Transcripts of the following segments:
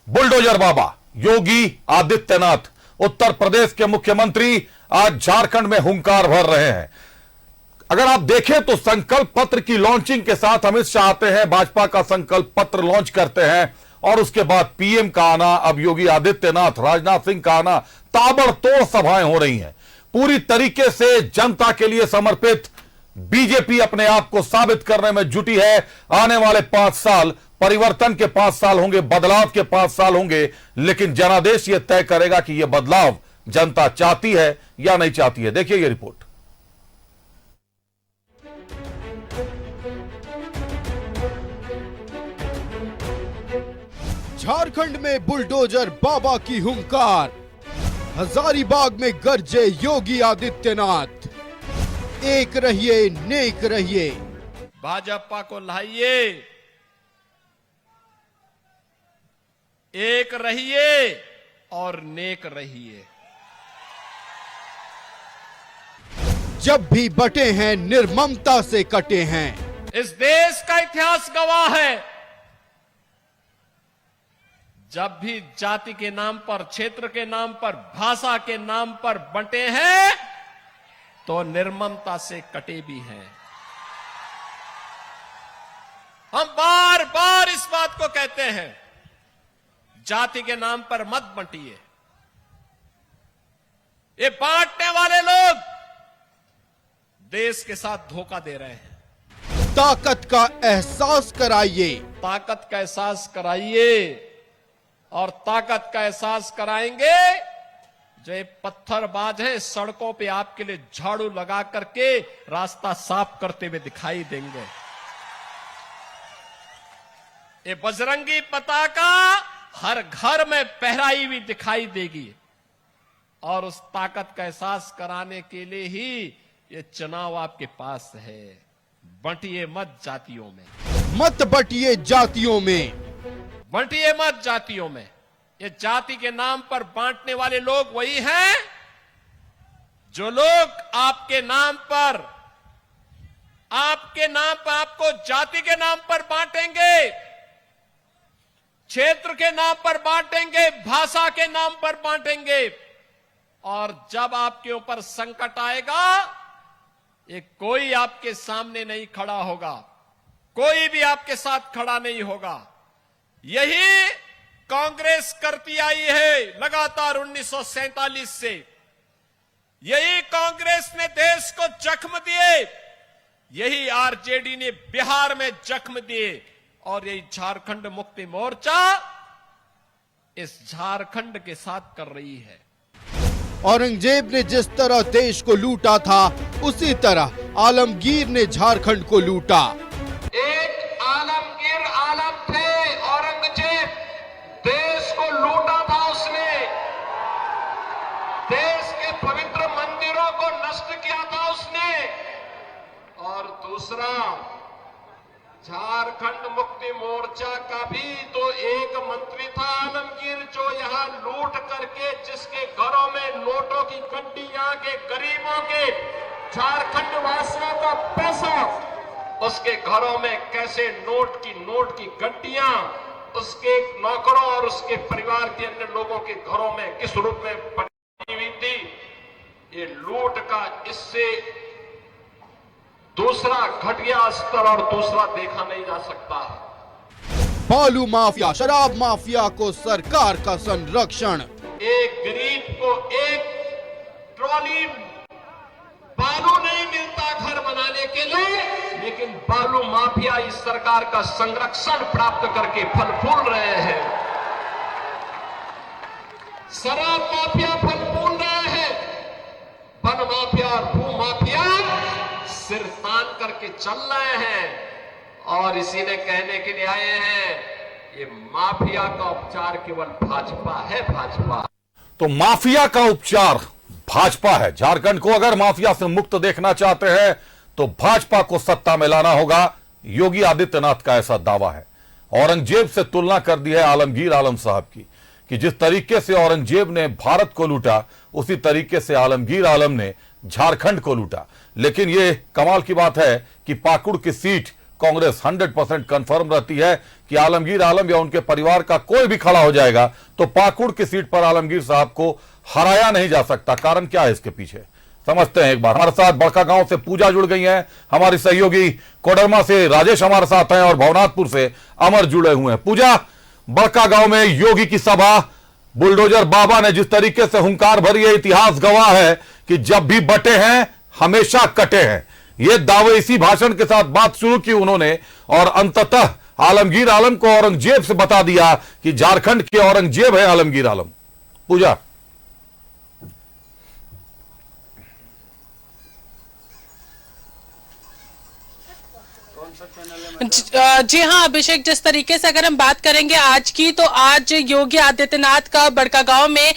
Bulldozer बाबा योगी आदित्यनाथ उत्तर प्रदेश के मुख्यमंत्री आज झारखंड में हुंकार भर रहे हैं। अगर आप देखें तो संकल्प पत्र की लॉन्चिंग के साथ अमित शाह आते हैं, भाजपा का संकल्प पत्र लॉन्च करते हैं और उसके बाद पीएम का आना, अब योगी आदित्यनाथ, राजनाथ सिंह का आना, ताबड़तोड़ सभाएं हो रही हैं। पूरी तरीके से जनता के लिए समर्पित बीजेपी अपने आप को साबित करने में जुटी है। आने वाले 5 साल परिवर्तन के 5 साल होंगे, बदलाव के 5 साल होंगे, लेकिन जनादेश यह तय करेगा कि यह बदलाव जनता चाहती है या नहीं चाहती है। देखिए ये रिपोर्ट। झारखंड में बुलडोजर बाबा की हुंकार, हजारीबाग में गरजे योगी आदित्यनाथ। एक रहिए नेक रहिए, भाजपा को लाइए, एक रहिए और नेक रहिए। जब भी बटे हैं निर्ममता से कटे हैं। इस देश का इतिहास गवाह है, जब भी जाति के नाम पर, क्षेत्र के नाम पर, भाषा के नाम पर बंटे हैं तो निर्ममता से कटे भी हैं। हम बार बार इस बात को कहते हैं, जाति के नाम पर मत बंटिए। ये बांटने वाले लोग देश के साथ धोखा दे रहे हैं। ताकत का एहसास कराइए, ताकत का एहसास कराइए, और ताकत का एहसास कराएंगे जो ये पत्थरबाज हैं, सड़कों पे आपके लिए झाड़ू लगा करके रास्ता साफ करते हुए दिखाई देंगे। ये बजरंगी पताका हर घर में फहराई हुई दिखाई देगी, और उस ताकत का एहसास कराने के लिए ही ये चुनाव आपके पास है। बंटिए मत जातियों में, मत बटिए जातियों में, बंटिए मत जातियों में। ये जाति के नाम पर बांटने वाले लोग वही हैं जो लोग आपके नाम पर आपको जाति के नाम पर बांटेंगे, क्षेत्र के नाम पर बांटेंगे, भाषा के नाम पर बांटेंगे, और जब आपके ऊपर संकट आएगा ये कोई आपके सामने नहीं खड़ा होगा, कोई भी आपके साथ खड़ा नहीं होगा। यही कांग्रेस करती आई है लगातार 1947 से। यही कांग्रेस ने देश को जख्म दिए, यही आरजेडी ने बिहार में जख्म दिए, और यही झारखंड मुक्ति मोर्चा इस झारखंड के साथ कर रही है। औरंगजेब ने जिस तरह देश को लूटा था, उसी तरह आलमगीर ने झारखंड को लूटा। एक आलमगीर आलम थे, औरंगजेब देश को लूटा था उसने, देश के पवित्र मंदिरों को नष्ट किया था उसने। और दूसरा, झारखंड मुक्ति मोर्चा का भी तो एक मंत्री था आलमगीर, जो यहां लूट करके जिसके घरों में नोटों की गड्डियां के गरीबों के, झारखंड वासियों का पैसा उसके घरों में कैसे नोट की गड्डियां उसके नौकरों और उसके परिवार के अन्य लोगों के घरों में किस रूप में पड़ी हुई थी। ये लूट का इससे दूसरा घटिया स्तर और दूसरा देखा नहीं जा सकता है। बालू माफिया, शराब माफिया को सरकार का संरक्षण। एक गरीब को एक ट्रॉली बालू नहीं मिलता घर बनाने के लिए, लेकिन बालू माफिया इस सरकार का संरक्षण प्राप्त करके फल फूल रहे हैं। शराब माफिया फल फूल रहे हैं, वन माफिया और भू माफिया सिर तान करके चल रहे हैं। और इसी ने कहने के लिए आए हैं, ये माफिया का उपचार केवल भाजपा है, भाजपा। तो माफिया का उपचार भाजपा है। झारखंड को अगर माफिया से मुक्त देखना चाहते हैं तो भाजपा को सत्ता में लाना होगा। योगी आदित्यनाथ का ऐसा दावा है। औरंगजेब से तुलना कर दी है आलमगीर आलम साहब की, कि जिस तरीके से औरंगजेब ने भारत को लूटा, उसी तरीके से आलमगीर आलम ने झारखंड को लूटा। लेकिन यह कमाल की बात है कि पाकुड़ की सीट कांग्रेस 100% कंफर्म रहती है कि आलमगीर आलम या उनके परिवार का कोई भी खड़ा हो जाएगा तो पाकुड़ की सीट पर आलमगीर साहब को हराया नहीं जा सकता। कारण क्या है इसके पीछे, समझते हैं एक बार। हमारे साथ बड़कागांव से पूजा जुड़ गई हैं, हमारी सहयोगी कोडरमा से राजेश हमारे साथ हैं और भवनाथपुर से अमर जुड़े हुए हैं। पूजा, बड़कागांव में योगी की सभा, बुलडोजर बाबा ने जिस तरीके से हुंकार भरी है, इतिहास गवाह है कि जब भी बटे हैं हमेशा कटे हैं। ये दावे इसी भाषण के साथ बात शुरू की उन्होंने और अंततः आलमगीर आलम को औरंगजेब से बता दिया कि झारखंड के औरंगजेब है आलमगीर आलम। पूजा, जी हाँ अभिषेक, जिस तरीके से अगर हम बात करेंगे आज की, तो आज योगी आदित्यनाथ का बड़कागांव में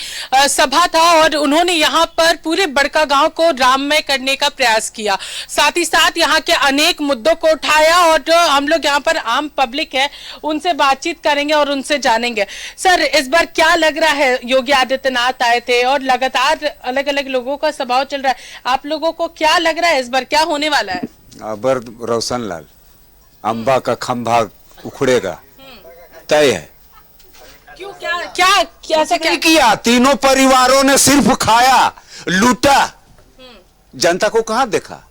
सभा था और उन्होंने यहाँ पर पूरे बड़कागांव को राममय करने का प्रयास किया। साथ ही साथ यहाँ के अनेक मुद्दों को उठाया और जो हम लोग यहाँ पर आम पब्लिक है उनसे बातचीत करेंगे और उनसे जानेंगे। सर, इस बार क्या लग रहा है, योगी आदित्यनाथ आए थे और लगातार अलग अलग लोगों का सभा चल रहा है, आप लोगों को क्या लग रहा है इस बार क्या होने वाला है? अबर रोशन लाल, अंबा का खंभा उखड़ेगा तय है। क्यों, क्या ऐसा क्या किया? तीनों परिवारों ने सिर्फ खाया, लूटा, जनता को कहां देखा?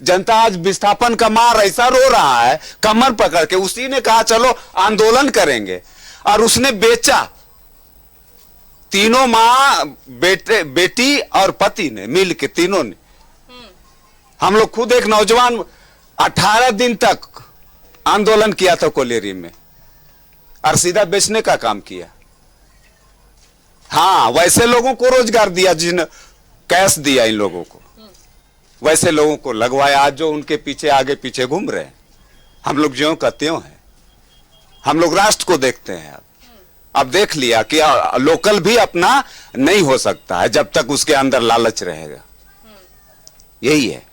जनता आज विस्थापन का मार ऐसा रो रहा है कमर पकड़ के। उसी ने कहा चलो आंदोलन करेंगे और उसने बेचा। तीनों माँ, बेटी और पति ने मिल के, तीनों ने। हम लोग खुद एक नौजवान 18 दिन तक आंदोलन किया था कोलेरी में और सीधा बेचने का काम किया। हाँ, वैसे लोगों को रोजगार दिया, जिन कैश दिया इन लोगों को, वैसे लोगों को लगवाया। आज जो उनके पीछे आगे पीछे घूम रहे हैं, हम लोग ज्यों का त्यों हैं। हम लोग राष्ट्र को देखते हैं। अब देख लिया कि लोकल भी अपना नहीं हो सकता है जब तक उसके अंदर लालच रहेगा। यही है।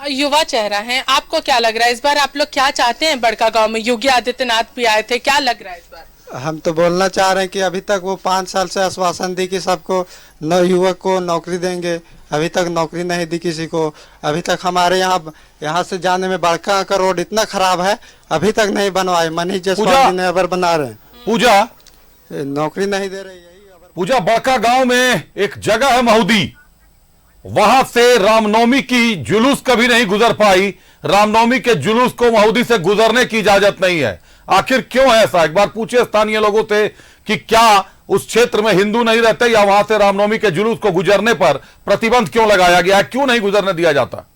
युवा चेहरा है, आपको क्या लग रहा है इस बार, आप लोग क्या चाहते हैं? बड़कागांव में योगी आदित्यनाथ भी आए थे, क्या लग रहा है इस बार? हम तो बोलना चाह रहे हैं कि अभी तक वो 5 साल से आश्वासन दी कि सबको युवक को नौकरी देंगे, अभी तक नौकरी नहीं दी किसी को। अभी तक हमारे यहाँ से जाने में बड़का का रोड इतना खराब है, अभी तक नहीं बनवाए। मनीष जायसवाल जी ने अबर बना रहे हैं, पूजा नौकरी नहीं दे रही। पूजा, बड़कागांव में एक जगह है महुदी, वहां से रामनवमी की जुलूस कभी नहीं गुजर पाई। रामनवमी के जुलूस को महुदी से गुजरने की इजाजत नहीं है। आखिर क्यों है ऐसा? एक बार पूछे स्थानीय लोगों से कि क्या उस क्षेत्र में हिंदू नहीं रहते या वहां से रामनवमी के जुलूस को गुजरने पर प्रतिबंध क्यों लगाया गया है, क्यों नहीं गुजरने दिया जाता?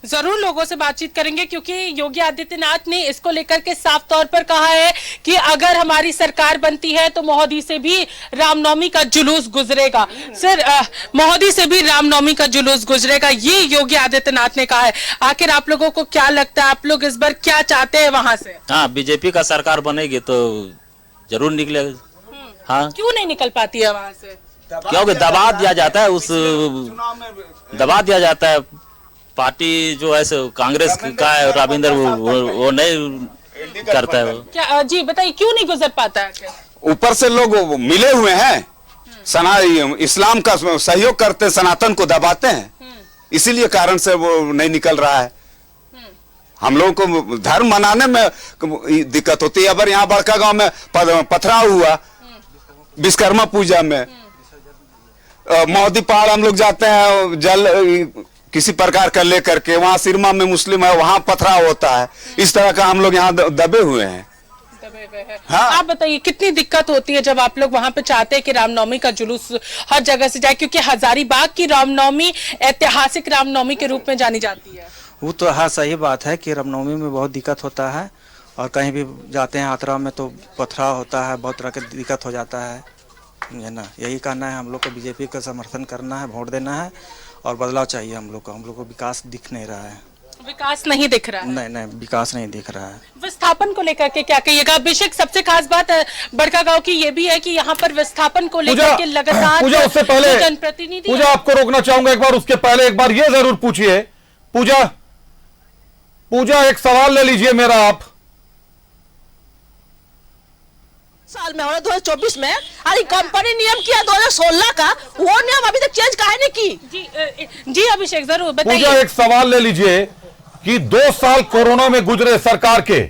जरूर लोगों से बातचीत करेंगे, क्योंकि योगी आदित्यनाथ ने इसको लेकर के साफ तौर पर कहा है कि अगर हमारी सरकार बनती है तो महोदी से भी रामनवमी का जुलूस गुजरेगा। सर, महोदी से भी रामनवमी का जुलूस गुजरेगा, ये योगी आदित्यनाथ ने कहा है। आखिर आप लोगों को क्या लगता है, आप लोग इस बार क्या चाहते हैं वहां से? हाँ, बीजेपी का सरकार बनेगी तो जरूर निकलेगा। हाँ, क्यों नहीं निकल पाती है वहां से? क्योंकि दबा दिया जाता है, दबा दिया जाता है। पार्टी जो है कांग्रेस का है, रविंदर वो नहीं करता है। वो क्या जी बताइए, क्यों नहीं गुजर पाता है? ऊपर से लोग मिले हुए हैं, इस्लाम का सहयोग करते, सनातन को दबाते हैं, इसीलिए कारण से वो नहीं निकल रहा है। हम लोगों को धर्म मनाने में दिक्कत होती है। अगर यहाँ बड़कागांव में पथराव हुआ विश्वकर्मा पूजा में, मौदी पहाड़ हम लोग जाते हैं जल किसी प्रकार का लेकर के, वहां सिरमा में मुस्लिम है, वहां पथराव होता है। इस तरह का हम लोग यहाँ दबे हुए हैं। हाँ। आप बताइए कितनी दिक्कत होती है जब आप लोग वहां पे चाहते हैं कि रामनवमी का जुलूस हर जगह से जाए, क्योंकि हजारीबाग की रामनवमी ऐतिहासिक रामनवमी के रूप में जानी जाती है। वो तो हाँ, सही बात है कि रामनवमी में बहुत दिक्कत होता है और कहीं भी जाते हैं यात्रा में तो पथराव होता है, बहुत तरह की दिक्कत हो जाता है ना। यही कहना है, हम लोग को बीजेपी का समर्थन करना है, वोट देना है और बदलाव चाहिए हम लोग को विकास दिख नहीं रहा है। विकास नहीं दिख रहा है? नहीं, विकास नहीं दिख रहा है। विस्थापन को लेकर के क्या कहिएगा अभिषेक? सबसे खास बात बड़कागांव की ये भी है कि यहाँ पर विस्थापन को लेकर के लगातार पूजा, उससे पहले जनप्रतिनिधि, पूजा आपको रोकना चाहूंगा एक बार, उसके पहले एक बार ये जरूर पूछिए। पूजा एक सवाल ले लीजिए मेरा। आप साल में हो रहा 2024 में, अरे कंपनी नियम किया 2016 का, वो नियम अभी तक चेंज काहे नहीं की? जी अभिषेक जरूर बताइए। पूजा, एक सवाल ले लीजिए कि 2 साल कोरोना में गुजरे सरकार के,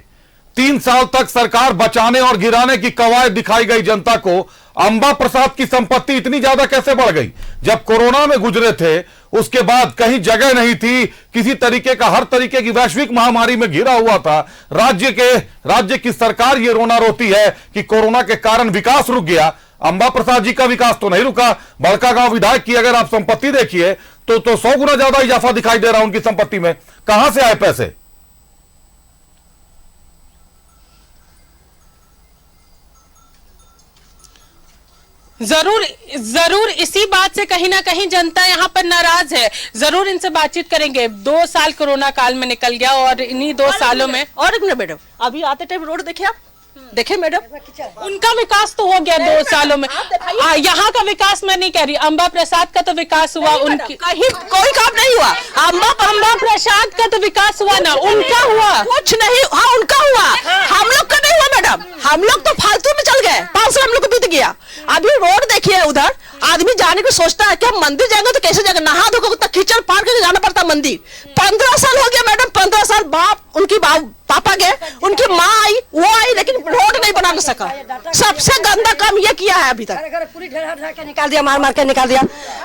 3 साल तक सरकार बचाने और गिराने की कवायद दिखाई गई जनता को, अंबा प्रसाद की संपत्ति इतनी ज्यादा कैसे बढ़ गई? जब कोरोना में गुजरे थे उसके बाद कहीं जगह नहीं थी, किसी तरीके का, हर तरीके की वैश्विक महामारी में घिरा हुआ था राज्य की सरकार ये रोना रोती है कि कोरोना के कारण विकास रुक गया। अंबा प्रसाद जी का विकास तो नहीं रुका। बड़कागांव विधायक की अगर आप संपत्ति देखिए तो 100 गुना ज्यादा इजाफा दिखाई दे रहा है उनकी संपत्ति में। कहां से आए पैसे? जरूर इसी बात से कहीं ना कहीं जनता यहाँ पर नाराज है। जरूर इनसे बातचीत करेंगे। 2 साल कोरोना काल में निकल गया और इन्हीं 2 सालों में, और एक मिनट मैडम, अभी आते टाइम रोड देखे आप, देखे मैडम, उनका विकास तो हो गया 2 सालों में। यहाँ का विकास मैं नहीं कह रही, अंबा प्रसाद का तो विकास हुआ, उनकी कहीं कोई काम नहीं हुआ। अंबा प्रसाद का तो विकास हुआ ना, उनका हुआ कुछ नहीं। हाँ उनका हुआ, हम लोग का नहीं हुआ मैडम। हम लोग तो फालतू में चल गए, 5 साल हम लोग को बीत गया। अभी रोड देखिए, उधर आदमी जाने को सोचता है कि हम मंदिर जाएंगे तो कैसे जाएंगे, नहा धो तक कीचड़ पार करके जाना पड़ता मंदिर। 15 साल हो गया मैडम, 15 साल उनकी पापा गए, उनकी माँ आई, वो आई, लेकिन रोड नहीं बना सका। सबसे गंदा काम ये किया है अभी तक। पूरी ढेर के निकाल दिया, मार के निकाल दिया।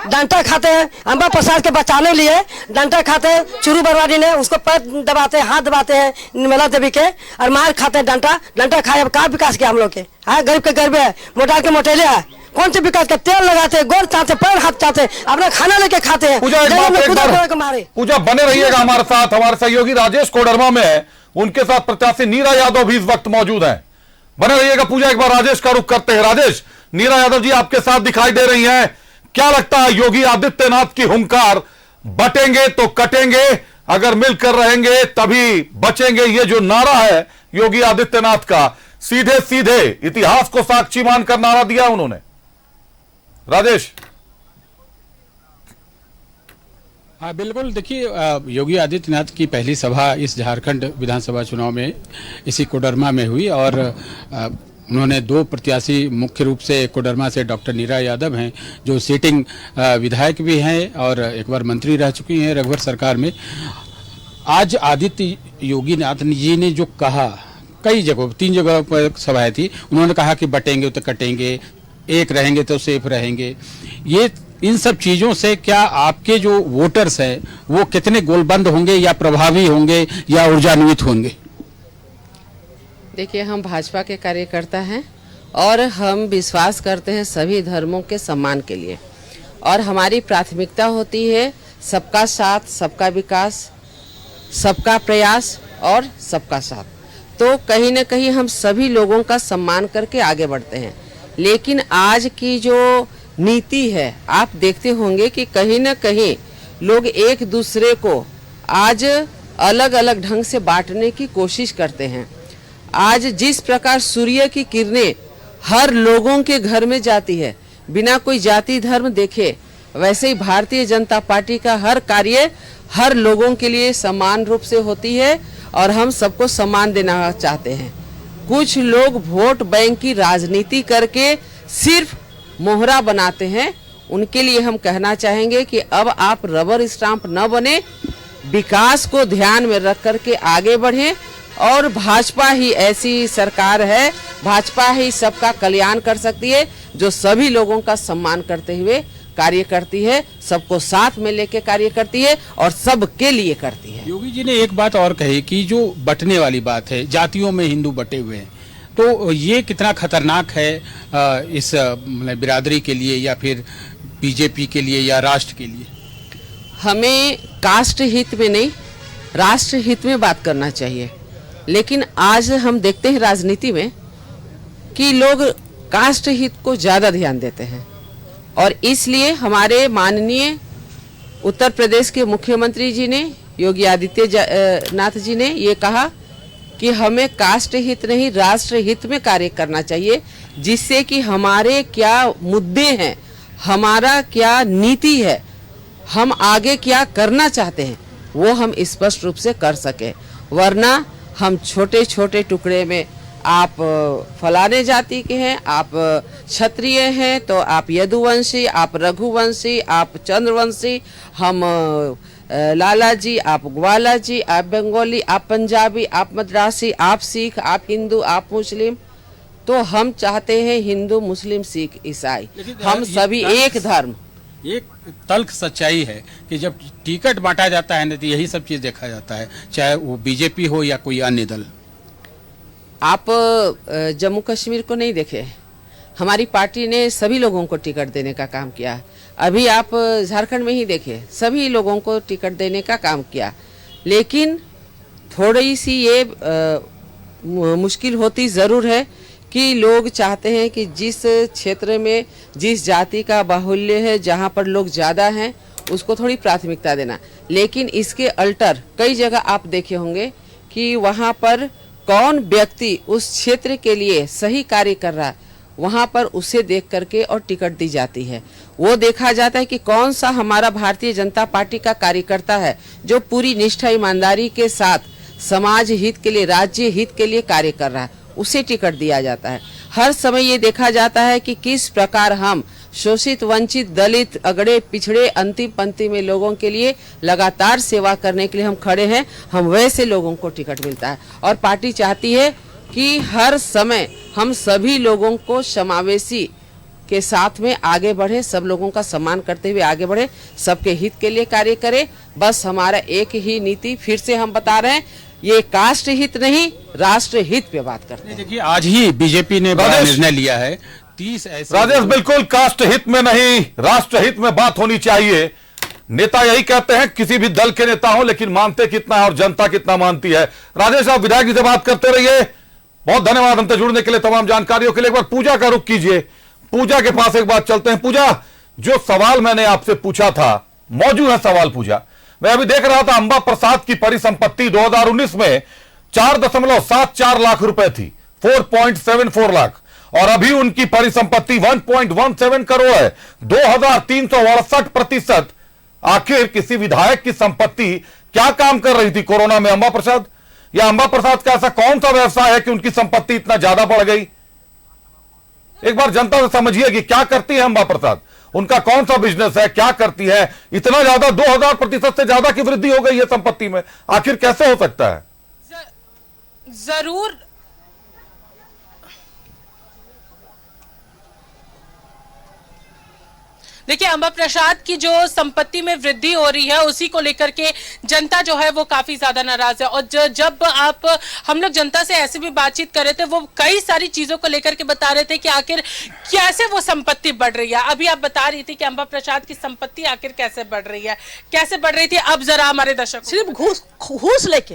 डंडा खाते हैं, अंबा प्रसाद के बचाने लिए डंडा खाते हैं। चुरू बरवाड़ी ने उसको पैर दबाते हैं, हाथ दबाते हैं निर्मला देवी के, और मार खाते हैं। डंडा खाए, कहाँ विकास किया हम लोग के? हाँ, गरीब के गरीब है, मोटा के मोटेले है। कौन से विकास का? तेल लगाते हैं, गोड़ चाहते, पैर हाथ चाहते, अपना खाना लेके खाते हैं। पूजा बने रहिएगा हमारे साथ। हमारे सहयोगी राजेश कोडरमा में है, उनके साथ प्रत्याशी नीरा यादव भी इस वक्त मौजूद हैं। बने रहिएगा। पूजा, एक बार राजेश का रुख करते हैं। राजेश, नीरा यादव जी आपके साथ दिखाई दे रही हैं। क्या लगता है योगी आदित्यनाथ की हुंकार, बटेंगे तो कटेंगे, अगर मिलकर रहेंगे तभी बचेंगे, ये जो नारा है योगी आदित्यनाथ का, सीधे सीधे इतिहास को साक्षी मानकर नारा दिया उन्होंने। राजेश। हाँ बिल्कुल, देखिए योगी आदित्यनाथ की पहली सभा इस झारखंड विधानसभा चुनाव में इसी कोडरमा में हुई और उन्होंने 2 प्रत्याशी, मुख्य रूप से कोडरमा से डॉक्टर नीरा यादव हैं जो सिटिंग विधायक भी हैं और एक बार मंत्री रह चुकी हैं रघुवर सरकार में। आज आदित्य योगी नाथ जी ने जो कहा, कई जगहों 3 जगहों पर सभाएं थी, उन्होंने कहा कि बटेंगे तो कटेंगे, एक रहेंगे तो सेफ रहेंगे। ये इन सब चीजों से क्या आपके जो वोटर्स हैं वो कितने गोलबंद होंगे या प्रभावी होंगे या ऊर्जान्वित होंगे? देखिए, हम भाजपा के कार्यकर्ता हैं और हम विश्वास करते हैं सभी धर्मों के सम्मान के लिए, और हमारी प्राथमिकता होती है सबका साथ, सबका विकास, सबका प्रयास और सबका साथ। तो कहीं न कहीं हम सभी लोगों का सम्मान करके आगे बढ़ते हैं। लेकिन आज की जो नीति है, आप देखते होंगे कि कहीं न कहीं लोग एक दूसरे को आज अलग अलग ढंग से बांटने की कोशिश करते हैं। आज जिस प्रकार सूर्य की किरणें हर लोगों के घर में जाती है बिना कोई जाति धर्म देखे, वैसे ही भारतीय जनता पार्टी का हर कार्य हर लोगों के लिए समान रूप से होती है और हम सबको सम्मान देना चाहते हैं। कुछ लोग वोट बैंक की राजनीति करके सिर्फ मोहरा बनाते हैं, उनके लिए हम कहना चाहेंगे कि अब आप रबर स्टाम्प न बने, विकास को ध्यान में रख करके आगे बढ़ें। और भाजपा ही ऐसी सरकार है, भाजपा ही सबका कल्याण कर सकती है, जो सभी लोगों का सम्मान करते हुए कार्य करती है, सबको साथ में लेके कार्य करती है और सबके लिए करती है। योगी जी ने एक बात और कही कि जो बटने वाली बात है, जातियों में हिंदू बटे हुए हैं, तो ये कितना खतरनाक है इस बिरादरी के लिए या फिर बीजेपी के लिए या राष्ट्र के लिए? हमें कास्ट हित में नहीं, राष्ट्र हित में बात करना चाहिए। लेकिन आज हम देखते हैं राजनीति में कि लोग कास्ट हित को ज्यादा ध्यान देते हैं, और इसलिए हमारे माननीय उत्तर प्रदेश के मुख्यमंत्री जी ने, योगी आदित्यनाथ जी ने ये कहा कि हमें कास्ट हित नहीं राष्ट्र हित में कार्य करना चाहिए, जिससे कि हमारे क्या मुद्दे हैं, हमारा क्या नीति है, हम आगे क्या करना चाहते हैं, वो हम स्पष्ट रूप से कर सके। वरना हम छोटे छोटे टुकड़े में आप फलाने जाति के हैं, आप क्षत्रिय हैं तो आप यदुवंशी, आप रघुवंशी, आप चंद्रवंशी, हम लाला जी, आप ग्वाला जी, आप बंगाली, आप पंजाबी, आप मद्रासी, आप सिख, आप हिंदू, आप मुस्लिम। तो हम चाहते हैं हिंदू, मुस्लिम, सिख, ईसाई, हम सभी एक धर्म। एक तल्ख सच्चाई है कि जब टिकट बांटा जाता है ना तो यही सब चीज देखा जाता है, चाहे वो बीजेपी हो या कोई अन्य दल। आप जम्मू कश्मीर को नहीं देखे, हमारी पार्टी ने सभी लोगों को टिकट देने का काम किया। अभी आप झारखंड में ही देखिए, सभी लोगों को टिकट देने का काम किया। लेकिन थोड़ी सी ये मुश्किल होती ज़रूर है कि लोग चाहते हैं कि जिस क्षेत्र में जिस जाति का बाहुल्य है, जहाँ पर लोग ज़्यादा हैं, उसको थोड़ी प्राथमिकता देना। लेकिन इसके अल्टर कई जगह आप देखे होंगे कि वहाँ पर कौन व्यक्ति उस क्षेत्र के लिए सही कार्य कर रहा है, वहाँ पर उसे देख करके और टिकट दी जाती है। वो देखा जाता है कि कौन सा हमारा भारतीय जनता पार्टी का कार्यकर्ता है जो पूरी निष्ठा ईमानदारी के साथ समाज हित के लिए, राज्य हित के लिए कार्य कर रहा है, उसे टिकट दिया जाता है। हर समय ये देखा जाता है कि किस प्रकार हम शोषित, वंचित, दलित, अगड़े, पिछड़े, अंतिम पंक्ति में लोगों के लिए लगातार सेवा करने के लिए हम खड़े हैं। हम वैसे लोगों को टिकट मिलता है और पार्टी चाहती है कि हर समय हम सभी लोगों को समावेशी के साथ में आगे बढ़े, सब लोगों का सम्मान करते हुए आगे बढ़े, सबके हित के लिए कार्य करे। बस हमारा एक ही नीति, फिर से हम बता रहे हैं, ये कास्ट हित नहीं, राष्ट्र हित पे बात करते हैं। देखिए आज ही बीजेपी ने बड़ा निर्णय लिया है, 30 ऐसे। राजेश, बिल्कुल कास्ट हित में नहीं, राष्ट्र हित में बात होनी चाहिए। नेता यही कहते हैं, किसी भी दल के नेता हो, लेकिन मानते कितना है और जनता कितना मानती है। राजेश, आप विधायक जी से बात करते रहिए, बहुत धन्यवाद हमसे जुड़ने के लिए, तमाम जानकारियों के लिए। एक बार पूजा का रुख कीजिए, पूजा के पास एक बात चलते हैं। पूजा, जो सवाल मैंने आपसे पूछा था, मौजूद है सवाल पूजा। मैं अभी देख रहा था, अंबा प्रसाद की परिसंपत्ति 2019 में 4.74 लाख रुपए थी, 4.74 लाख, और अभी उनकी परिसंपत्ति 1.17 करोड़ है, 2368%। आखिर किसी विधायक की संपत्ति क्या काम कर रही थी कोरोना में? अंबा प्रसाद, या अंबा प्रसाद का ऐसा कौन सा व्यवसाय है कि उनकी संपत्ति इतना ज्यादा बढ़ गई? एक बार जनता से समझिए कि क्या करती है अंबा प्रसाद, उनका कौन सा बिजनेस है, क्या करती है, इतना ज्यादा 2000% से ज्यादा की वृद्धि हो गई है संपत्ति में, आखिर कैसे हो सकता है? जरूर देखिए, अंबा प्रसाद की जो संपत्ति में वृद्धि हो रही है, उसी को लेकर के जनता जो है वो काफी ज्यादा नाराज है। और जब हम लोग जनता से ऐसे भी बातचीत कर रहे थे, वो कई सारी चीजों को लेकर के बता रहे थे कि आखिर कैसे वो संपत्ति बढ़ रही है। अभी आप बता रही थी कि अंबा प्रसाद की संपत्ति आखिर कैसे बढ़ रही है, कैसे बढ़ रही थी, अब जरा हमारे दर्शक। सिर्फ घूस लेके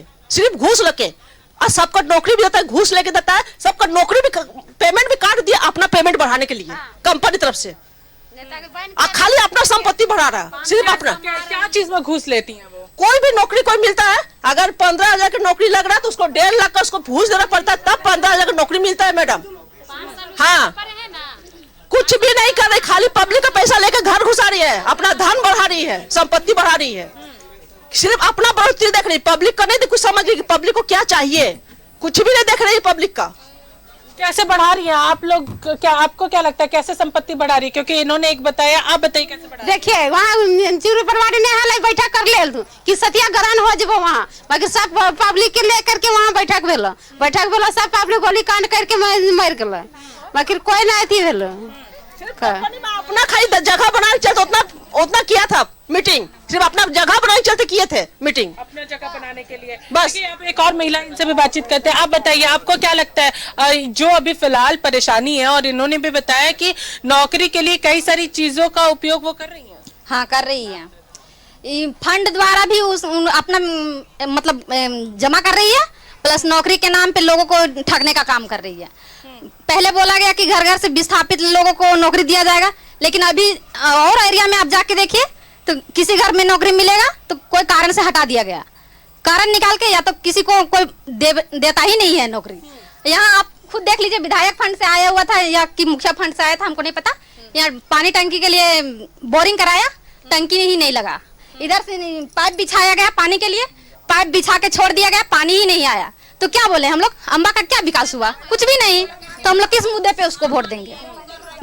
और सबका नौकरी भी देता है, घूस लेके देता है, सबका नौकरी भी, पेमेंट भी काट दिया अपना पेमेंट बढ़ाने के लिए कंपनी तरफ से। खाली अपना संपत्ति बढ़ा रहा है, सिर्फ अपना। क्या चीज में घूस लेती हैं वो? कोई भी नौकरी कोई मिलता है, अगर 15,000 की नौकरी लग रहा है तो उसको 1.5 लाख का उसको घूस देना पड़ता है, तब 15,000 की नौकरी मिलता है मैडम। हाँ, कुछ भी नहीं कर रही, खाली पब्लिक का पैसा लेकर घर घुसा रही है, अपना धन बढ़ा रही है, संपत्ति बढ़ा रही है, सिर्फ अपना बढ़ोतरी देख रही, पब्लिक का नहीं। कुछ समझ रही कि पब्लिक को क्या चाहिए, कुछ भी नहीं देख रही पब्लिक का। कैसे बढ़ा रही है आप लोग, क्या आपको क्या लगता है कैसे संपत्ति बढ़ा रही है? क्योंकि इन्होंने एक बताया, आप बताइए कैसे बढ़ा रही है? देखिए, वहाँ चूरू परवाड़ी ने हाल बैठक कर ले कि सतिया ग्रहण हो जब वहाँ, बाकी सब पब्लिक के लेकर के वहाँ बैठक भेल, सब पब्लिक गोली कांड करके मर गए, बाकी कोई नहीं थी भेल। अपना खाली जगह बनाने चलते उतना किया था मीटिंग, सिर्फ अपना जगह बनाने चलते किए थे मीटिंग, अपना जगह बनाने के लिए बस। आप एक और महिला, इनसे भी बातचीत करते हैं। आप बताइए, आपको क्या लगता है जो अभी फिलहाल परेशानी है, और इन्होंने भी बताया कि नौकरी के लिए कई सारी चीजों का उपयोग वो कर रही है? हाँ, कर रही है, फंड द्वारा भी अपना मतलब जमा कर रही है, प्लस नौकरी के नाम पे लोगों को ठगने का काम कर रही है। पहले बोला गया कि घर घर से विस्थापित लोगों को नौकरी दिया जाएगा, लेकिन अभी और एरिया में आप जाके देखिए तो किसी घर में नौकरी मिलेगा तो कोई कारण से हटा दिया गया, कारण निकाल के, या तो किसी को कोई देता ही नहीं है नौकरी। यहाँ आप खुद देख लीजिए, विधायक फंड से आया हुआ था या कि मुखिया फंड से आया था, हमको नहीं पता। यहाँ पानी टंकी के लिए बोरिंग कराया, टंकी ही नहीं लगा, इधर से पाइप बिछाया गया पानी के लिए, पाइप बिछा के छोड़ दिया गया, पानी ही नहीं आया। तो क्या बोले हम लोग, अम्बा का क्या विकास हुआ? कुछ भी नहीं। तो हम लोग किस मुद्दे पे उसको वोट देंगे?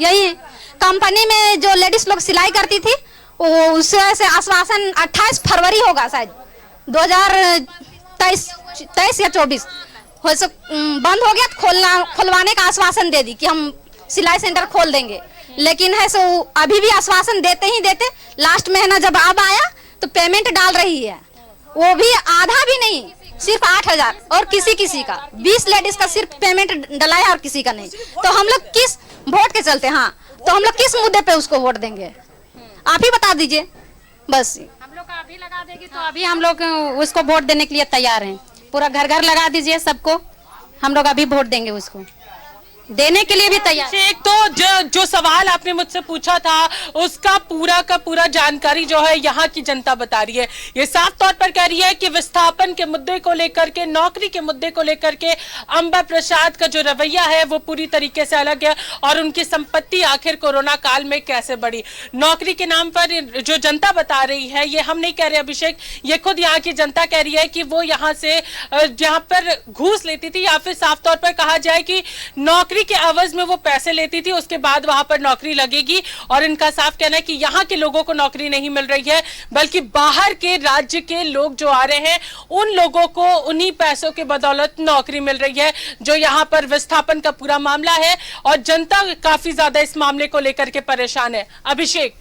यही है। कंपनी में जो लेडीज लोग सिलाई करती थी, उससे से आश्वासन 28 फरवरी होगा शायद 2023 या 24 हो बंद हो गया, खुलवाने का आश्वासन दे दी कि हम सिलाई सेंटर खोल देंगे। लेकिन है सो अभी भी आश्वासन देते ही देते, लास्ट महीना जब अब आया तो पेमेंट डाल रही है, वो भी आधा भी नहीं, सिर्फ 8,000 और किसी का 20 लेडीज का सिर्फ पेमेंट डलाया और किसी का नहीं। तो हम लोग किस वोट के चलते, हाँ तो हम लोग किस मुद्दे पे उसको वोट देंगे? आप ही बता दीजिए। बस हम लोग का अभी लगा देगी तो अभी हम लोग उसको वोट देने के लिए तैयार हैं। पूरा घर घर लगा दीजिए सबको, हम लोग अभी वोट देंगे, उसको देने के लिए भी तैयार। एक तो जो सवाल आपने मुझसे पूछा था उसका पूरा का पूरा जानकारी जो है यहाँ की जनता बता रही है। ये साफ तौर पर कह रही है कि विस्थापन के मुद्दे को लेकर के, नौकरी के मुद्दे को लेकर के अम्बा प्रसाद का जो रवैया है वो पूरी तरीके से अलग है और उनकी संपत्ति आखिर कोरोना काल में कैसे बढ़ी। नौकरी के नाम पर जो जनता बता रही है, ये हम नहीं कह रहे अभिषेक, ये खुद यहाँ की जनता कह रही है कि वो यहाँ से जहाँ पर घूस लेती थी या फिर साफ तौर पर कहा जाए कि नौकरी के एवज में वो पैसे लेती थी, उसके बाद वहां पर नौकरी लगेगी। और इनका साफ कहना है कि यहाँ के लोगों को नौकरी नहीं मिल रही है, बल्कि बाहर के राज्य के लोग जो आ रहे हैं उन लोगों को उन्हीं पैसों के बदौलत नौकरी मिल रही है, जो यहाँ पर विस्थापन का पूरा मामला है। और जनता काफी ज्यादा इस मामले को लेकर के परेशान है। अभिषेक,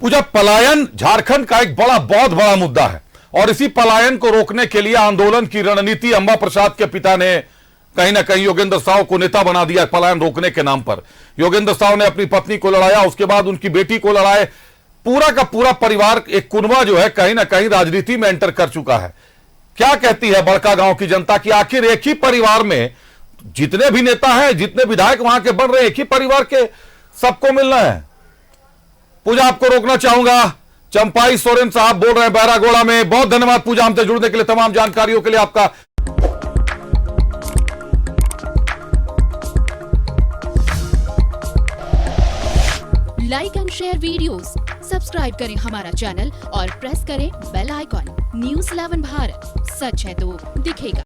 पूजा, पलायन झारखंड का एक बहुत बड़ा मुद्दा है और इसी पलायन को रोकने के लिए आंदोलन की रणनीति अम्बा प्रसाद के पिता ने कहीं ना कहीं योगेंद्र साव को नेता बना दिया। पलायन रोकने के नाम पर योगेंद्र साव ने अपनी पत्नी को लड़ाया, उसके बाद उनकी बेटी को लड़ाए, पूरा का पूरा परिवार, एक कुनबा जो है कहीं ना कहीं राजनीति में एंटर कर चुका है। क्या कहती है बड़का गांव की जनता कि आखिर एक ही परिवार में जितने भी नेता हैं, जितने विधायक वहां के बन रहे हैं, एक ही परिवार के सबको मिलना है? पूजा, आपको रोकना चाहूंगा। चंपाई सोरेन साहब बोल रहे हैं बैरागोड़ा में। बहुत धन्यवाद पूजा, हमसे जुड़ने के लिए, तमाम जानकारियों के लिए आपका। Like and share videos, subscribe करें हमारा चैनल और प्रेस करें बेल आइकॉन। न्यूज़ 11 भारत, सच है तो दिखेगा।